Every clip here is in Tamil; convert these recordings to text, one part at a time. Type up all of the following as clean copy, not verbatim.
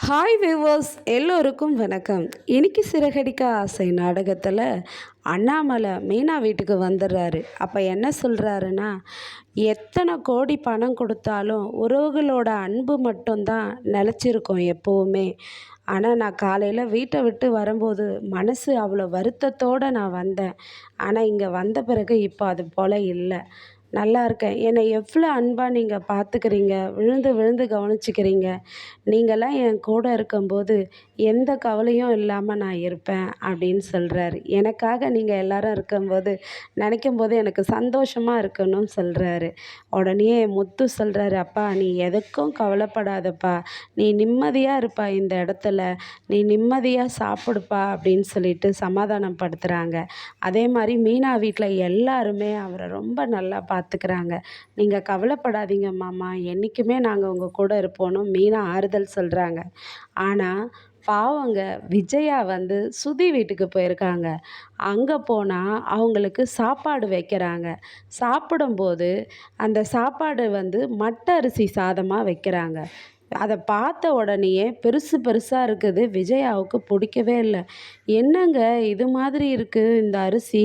ஹாய் வியூவர்ஸ் எல்லோருக்கும் வணக்கம். இன்னைக்கு சிறகடிக்க ஆசை நாடகத்தில் அண்ணாமலை மீனா வீட்டுக்கு வந்துடுறாரு. அப்போ என்ன சொல்கிறாருன்னா, எத்தனை கோடி பணம் கொடுத்தாலும் உறவுகளோட அன்பு மட்டும்தான் நிலச்சிருக்கும் எப்போவுமே. ஆனால் நான் காலையில் வீட்டை விட்டு வரும்போது மனசு அவ்வளோ வருத்தத்தோடு நான் வந்தேன். ஆனால் இங்கே வந்த பிறகு இப்போ அது போல் இல்லை. நல்லா இருக்கேன். என்னை எவ்வளோ அன்பாக நீங்கள் பார்த்துக்கிறீங்க, விழுந்து விழுந்து கவனிச்சிக்கிறீங்க. நீங்கள்லாம் என் கூட இருக்கும்போது எந்த கவலையும் இல்லாமல் நான் இருப்பேன் அப்படின்னு சொல்கிறாரு. எனக்காக நீங்கள் எல்லாரும் இருக்கும்போது நினைக்கும்போது எனக்கு சந்தோஷமாக இருக்கணும்னு சொல்கிறாரு. உடனே முத்து சொல்கிறாரு, அப்பா நீ எதுக்கும் கவலைப்படாதப்பா, நீ நிம்மதியாக இருப்பா இந்த இடத்துல, நீ நிம்மதியாக சாப்பிடுப்பா அப்படின்னு சொல்லிட்டு சமாதானம் படுத்துகிறாங்க. அதே மாதிரி மீனா வீட்டில் எல்லாருமே அவரை ரொம்ப நல்லா பார்த்துக்கிறாங்க. நீங்கள் கவலைப்படாதீங்க மாமா, என்றைக்குமே நாங்கள் உங்கள் கூட இருப்போன்னு மீனா ஆறுதல் சொல்கிறாங்க. ஆனால் பாவங்க விஜயா வந்து சுதி வீட்டுக்கு போயிருக்காங்க. அங்கே போனால் அவங்களுக்கு சாப்பாடு வைக்கிறாங்க. சாப்பிடும்போது அந்த சாப்பாடு வந்து மட்ட அரிசி சாதமாக வைக்கிறாங்க. அதை பார்த்த உடனேயே பெருசு பெருசாக இருக்குது. விஜயாவுக்கு பிடிக்கவே இல்லை. என்னங்க இது மாதிரி இருக்குது, இந்த அரிசி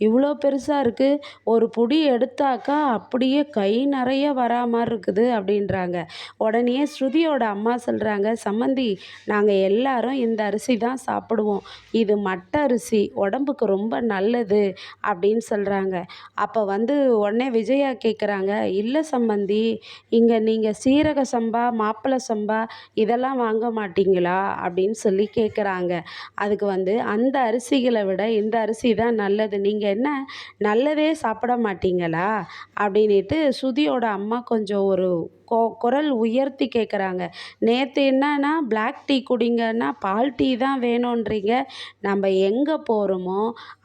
இவ்வளோ பெருசாக இருக்குது, ஒரு புடி எடுத்தாக்கா அப்படியே கை நிறைய வரா மாதிரி இருக்குது அப்படின்றாங்க. உடனே ஸ்ருதியோட அம்மா சொல்கிறாங்க, சம்மந்தி நாங்கள் எல்லாரும் இந்த அரிசி தான் சாப்பிடுவோம், இது மட்ட அரிசி உடம்புக்கு ரொம்ப நல்லது அப்படின்னு சொல்கிறாங்க. அப்போ வந்து உடனே விஜயா கேட்குறாங்க, இல்லை சம்மந்தி, இங்கே நீங்கள் சீரக சம்பா மாப்பிள்ளை சம்பா இதெல்லாம் வாங்க மாட்டீங்களா அப்படின்னு சொல்லி கேட்குறாங்க. அதுக்கு வந்து அந்த அரிசிகளை விட இந்த அரிசி தான் நல்லது, நீங்கள் என்ன நல்லதே சாப்பிட மாட்டீங்களா அப்படின்ட்டு ஸ்ருதியோட அம்மா கொஞ்சம் ஒரு குரல் உயர்த்தி கேட்குறாங்க. நேற்று என்னன்னா பிளாக் டீ குடிங்கன்னா பால் டீ தான் வேணுன்றீங்க, நம்ம எங்கே போகிறோமோ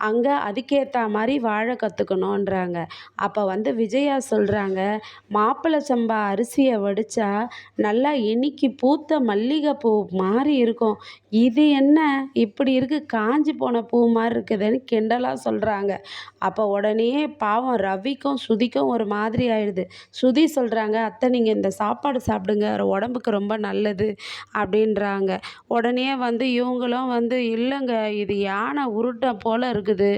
அங்கே அதுக்கேற்ற மாதிரி வாழ கற்றுக்கணுன்றாங்க. அப்போ வந்து விஜயா சொல்கிறாங்க, மாப்பிள்ளை சம்பா அரிசியை வடித்தா நல்லா இனிக்கி பூத்த மல்லிகைப்பூ மாதிரி இருக்கும், இது என்ன இப்படி இருக்குது, காஞ்சி போன பூ மாதிரி இருக்குதுன்னு கிண்டலாக சொல்கிறாங்க. அப்போ உடனே பாவம் ரவிக்கும் ஸ்ருதிக்கும் ஒரு மாதிரி ஆயிடுது. ஸ்ருதி சொல்கிறாங்க, அத்தை நீங்கள் இந்த சாப்பாடு சாப்பிடுங்க, உடம்புக்கு ரொம்ப நல்லது அப்படின்றாங்க. உடனே வந்து இவங்களும் வந்து இல்லைங்க இது யானை உருட்டை போல் இருக்குது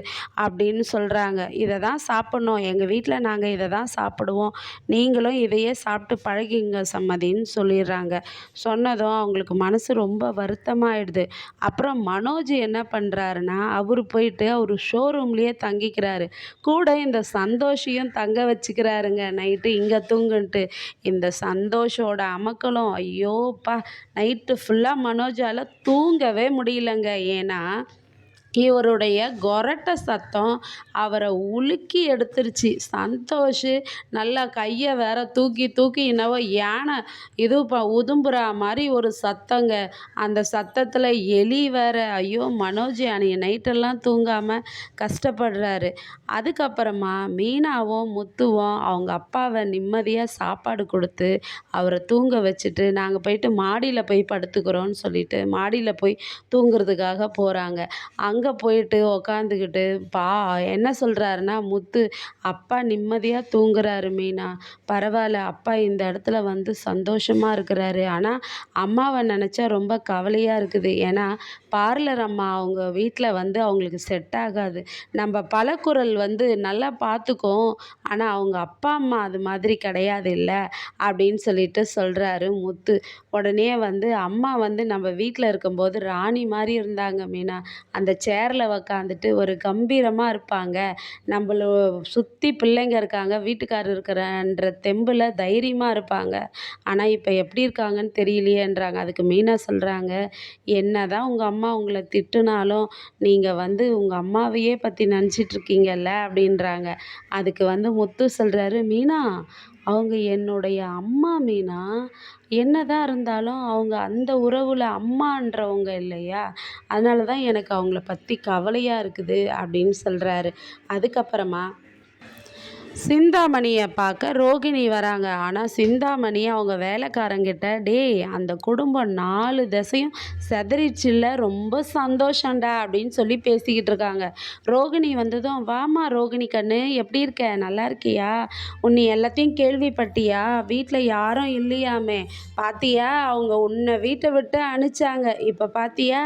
அப்படின்னு சொல்கிறாங்க. இதை தான் சாப்பிட்ணும், எங்கள் வீட்டில் நாங்கள் இதை தான் சாப்பிடுவோம், நீங்களும் இதையே சாப்பிட்டு பழகிங்க சம்மதின்னு சொல்லிடுறாங்க. சொன்னதும் அவங்களுக்கு மனசு ரொம்ப வருத்தமாகிடுது. அப்புறம் மனோஜ் என்ன பண்ணுறாருன்னா, அவர் போயிட்டு அவர் ஷோரூம்லேயே தங்கிக்கிறாரு. கூட இந்த சந்தோஷையும் தங்க வச்சுக்கிறாருங்க. நைட்டு இங்கே தூங்குன்ட்டு. இந்த சந்தோஷோட அமக்கலம் ஐயோப்பா, நைட்டு ஃபுல்லாக மனோஜால் தூங்கவே முடியலங்க. ஏன்னா இவருடைய கொரட்டை சத்தம் அவரை உலுக்கி எடுத்துருச்சு. சந்தோஷ் நல்லா கையை வேற தூக்கி தூக்கி என்னவோ யானை இது உதும்புறா மாதிரி ஒரு சத்தங்க. அந்த சத்தத்தில் எலி வேற. ஐயோ மனோஜ் அன்னைய நைட்டெல்லாம் தூங்காமல் கஷ்டப்படுறாரு. அதுக்கப்புறமா மீனாவும் முத்துவும் அவங்க அப்பாவை நிம்மதியாக சாப்பாடு கொடுத்து அவரை தூங்க வச்சுட்டு நாங்கள் போயிட்டு மாடியில் போய் படுத்துக்கிறோன்னு சொல்லிட்டு மாடியில் போய் தூங்குறதுக்காக போகிறாங்க. அங்கே போயிட்டு உக்காந்துக்கிட்டு என்ன சொல்கிறாருன்னா, முத்து அப்பா நிம்மதியாக தூங்குறாரு மீனா, பரவாயில்ல, அப்பா இந்த இடத்துல வந்து சந்தோஷமாக இருக்கிறாரு. ஆனால் அம்மாவை நினச்சா ரொம்ப கவலையாக இருக்குது. ஏன்னா பார்லர் அம்மா அவங்க வீட்டில் வந்து அவங்களுக்கு செட் ஆகாது. நம்ம பலக்குரல் வந்து நல்லா பார்த்துக்கும், ஆனால் அவங்க அப்பா அம்மா அது மாதிரி கிடையாது இல்லை அப்படின்னு சொல்லிட்டு சொல்கிறாரு முத்து. உடனே வந்து அம்மா வந்து நம்ம வீட்டில் இருக்கும்போது ராணி மாதிரி இருந்தாங்க மீனா, அந்த சேரில் உக்காந்துட்டு ஒரு கம்பீரமாக இருப்பாங்க, நம்மள சுற்றி பிள்ளைங்க இருக்காங்க, வீட்டுக்காரர் இருக்கிறன்ற தெம்பில் தைரியமாக இருப்பாங்க. ஆனால் இப்போ எப்படி இருக்காங்கன்னு தெரியலையேன்றாங்க. அதுக்கு மீனா சொல்கிறாங்க, என்ன தான் உங்கள் அம்மா உங்களை திட்டுனாலும் நீங்கள் வந்து உங்கள் அம்மாவையே பற்றி நினச்சிட்ருக்கீங்கல்ல அப்படின்றாங்க. அதுக்கு வந்து முத்து சொல்கிறாரு, மீனா அவங்க என்னுடைய அம்மா மீனா, என்னதான் இருந்தாலும் அவங்க அந்த உறவில் அம்மான்றவங்க இல்லையா, அதனால தான் எனக்கு அவங்கள பற்றி கவலையாக இருக்குது அப்படின்னு சொல்கிறாரு. அதுக்கப்புறமா சிந்தாமணியை பார்க்க ரோகிணி வராங்க. ஆனால் சிந்தாமணி அவங்க வேலைக்காரங்கிட்ட, டேய் அந்த குடும்பம் 4 திசையும் செதறிடுச்சுல்ல, ரொம்ப சந்தோஷம்டா அப்படின்னு சொல்லி பேசிக்கிட்டு இருக்காங்க. ரோகிணி வந்ததும், வாம்மா ரோகிணி கண்ணு, எப்படி இருக்க, நல்லா இருக்கியா, உன்னை எல்லாத்தையும் கேள்விப்பட்டியா, வீட்டில் யாரும் இல்லையாமே, பாத்தியா அவங்க உன்னை வீட்டை விட்டு அனுப்பிச்சாங்க, இப்போ பாத்தியா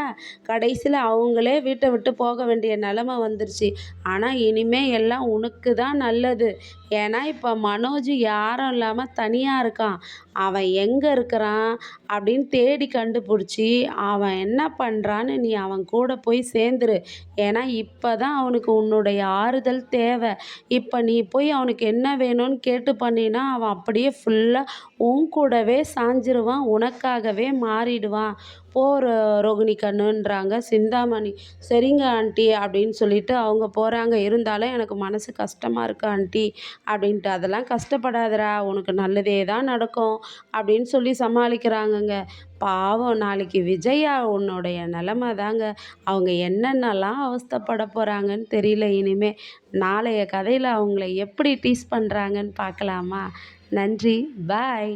கடைசியில் அவங்களே வீட்டை விட்டு போக வேண்டிய நிலமை வந்துருச்சு. ஆனால் இனிமே எல்லாம் உனக்கு தான் நல்லது. ஏன்னா இப்போ மனோஜ் யாரும் இல்லாமல் தனியாக இருக்கான். அவன் எங்கே இருக்கிறான் அப்படின்னு தேடி கண்டுபிடிச்சி அவன் என்ன பண்ணுறான்னு நீ அவன் கூட போய் சேர்ந்துரு. ஏன்னா இப்போ தான் அவனுக்கு உன்னுடைய ஆறுதல் தேவை. இப்போ நீ போய் அவனுக்கு என்ன வேணும்னு கேட்டு பண்ணினா அவன் அப்படியே ஃபுல்லாக உன் கூடவே சாஞ்சிருவான், உனக்காகவே மாறிடுவான். போ ரோகிணி கண்ணுன்றாங்க சிந்தாமணி. சரிங்க ஆண்டி அப்படின்னு சொல்லிட்டு அவங்க போகிறாங்க. இருந்தாலும் எனக்கு மனசு கஷ்டமாக இருக்கு ஆண்டி அப்படின்ட்டு. அதெல்லாம் கஷ்டப்படாதடா, உனக்கு நல்லதே தான் நடக்கும் அப்படின்னு சொல்லி சமாளிக்கிறாங்கங்க. பாவம் நாளைக்கு விஜயா உன்னுடைய நிலமை தாங்க. அவங்க என்னென்னலாம் அவஸ்தைப்பட போகிறாங்கன்னு தெரியல இனிமே. நாளைய கதையில் அவங்கள எப்படி டீஸ் பண்ணுறாங்கன்னு பார்க்கலாமா? நன்றி, பாய்.